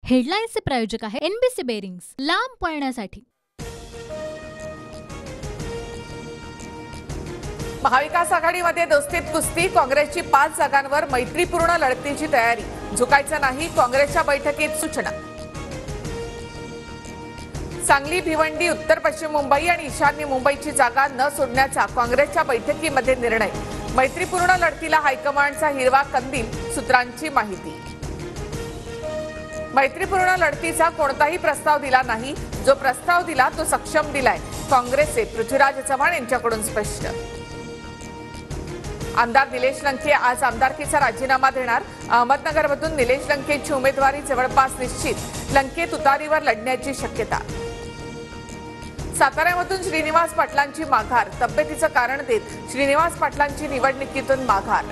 हेडलाईन्सचे प्रायोजक आहे NBC bearings, लांब पळण्यासाठी। महाविकास आघाडीमध्ये दोस्तीत कुस्ती, काँग्रेसची 5 जागांवर मैत्रीपूर्ण लढतीची तयारी, झुकायचं नाही, काँग्रेसच्या बैठकीत सूचना। सांगली, भिवंडी, उत्तर पश्चिम मुंबई आणि ईशान्य मुंबईची जागा न सोडण्याचा काँग्रेसच्या बैठकीमध्ये निर्णय, मैत्रीपूर्ण लढतीला हायकमांडचा हिरवा कंदील, सूत्रांची माहिती। मैत्रीपूर्ण लढतीचा कोणताही प्रस्ताव दिला नाही, जो प्रस्ताव दिला तो सक्षम दिलाय, काँग्रेसचे पृथ्वीराज चव्हाण यांच्याकडून स्पष्ट। आमदार निलेश लंके आज आमदारकीचा राजीनामा देणार, अहमदनगरमधून निलेश लंकेची उमेदवारी जवळपास निश्चित, लंके तुतारीवर लढण्याची शक्यता। साताऱ्यामधून श्रीनिवास पाटलांची माघार, तब्येतीचं कारण देत श्रीनिवास पाटलांची निवडणुकीतून माघार।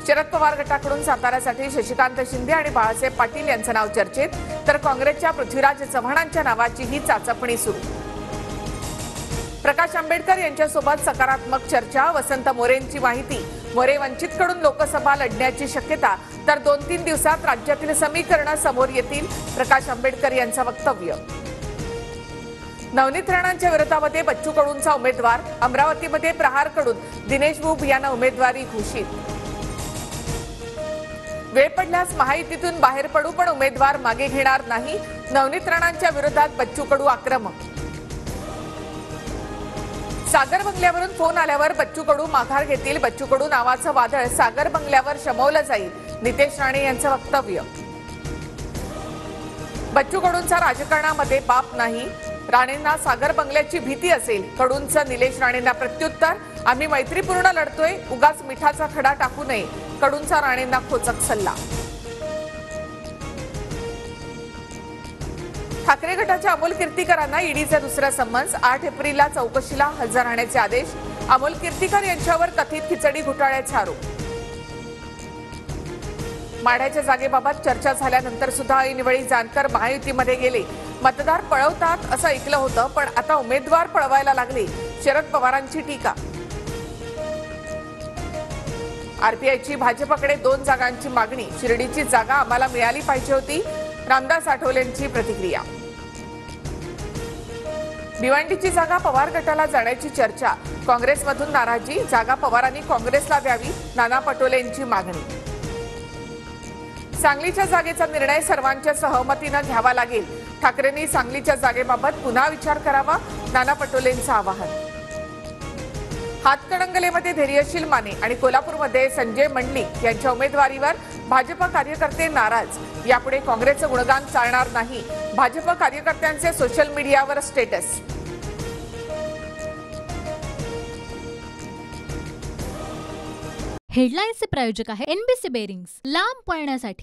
शरद पवार गटाकडून साताऱ्यासाठी शशिकांत शिंदे आणि बाळासाहेब पाटील यांचं नाव चर्चेत, तर काँग्रेसच्या पृथ्वीराज चव्हाणांच्या नावाचीही चाचपणी सुरू। प्रकाश आंबेडकर यांच्यासोबत सकारात्मक चर्चा, वसंत मोरेंची माहिती, मोरे वंचितकडून लोकसभा लढण्याची शक्यता, तर 2-3 दिवसात राज्यातील समीकरणं समोर येतील, प्रकाश आंबेडकर यांचं वक्तव्य। नवनीत राणांच्या विरोधामध्ये बच्चू कडूंचा उमेदवार, अमरावतीमध्ये प्रहारकडून दिनेश बुब यांना उमेदवारी घोषित। वेळ पडल्यास महायुतीतून बाहेर पडू, पण उमेदवार मागे घेणार नाही, नवनीत राणांच्या विरोधात बच्चू कडू आक्रमक। सागर बंगल्यावरून फोन आल्यावर बच्चू कडू माघार घेतील, बच्चू कडू नावाचं वादळ सागर बंगल्यावर शमवलं जाईल, नितेश राणे यांचं वक्तव्य। बच्चू कडूंचा राजकारणामध्ये बाप नाही, राणेंना सागर बंगल्याची भीती असेल, कडूंचं निलेश राणेंना प्रत्युत्तर, आम्ही मैत्रीपूर्ण लढतोय, उगाच मिठाचा खडा टाकू नये, कडूंचा राणेंना खोचक सल्ला। ठाकरे गटाच्या अमोल कीर्तीकरांना ईडीचा दुसरा समन्स, 8 एप्रिलला चौकशीला हजर राहण्याचे आदेश, अमोल कीर्तीकर यांच्यावर कथित खिचडी घोटाळ्याचे आरोप। माढ्याच्या जागेबाबत चर्चा झाल्यानंतर सुद्धा ऐनवेळी जानकर महायुतीमध्ये गेले, मतदार पळवतात असं ऐकलं होतं, पण आता उमेदवार पळवायला लागले, शरद पवारांची टीका। आरपीआयची भाजपकडे 2 जागांची मागणी, शिर्डीची जागा आम्हाला मिळाली पाहिजे होती, रामदास आठवलेंची प्रतिक्रिया। भिवंडीची जागा पवार गटाला जाण्याची चर्चा, काँग्रेसमधून नाराजी, जागा पवारांनी काँग्रेसला द्यावी, नाना पटोलेंची मागणी। सांगलीच्या जागेचा निर्णय सर्वांच्या सहमतीनं घ्यावा लागेल, ठाकरेंनी सांगलीच्या जागेबाबत पुन्हा विचार करावा, नाना पटोलेंचं आवाहन। हातकणंगलेमध्ये धैर्यशील माने आणि कोल्हापूरमध्ये संजय मंडलिक यांच्या उमेदवारीवर भाजप कार्यकर्ते नाराज, यापुढे काँग्रेसचं गुणगान चालणार नाही, भाजप कार्यकर्त्यांचे सोशल मीडियावर स्टेटस। हेडलाईन्सचे प्रायोजक आहे एनबीसी बेरिंग्स, लांब पळण्यासाठी।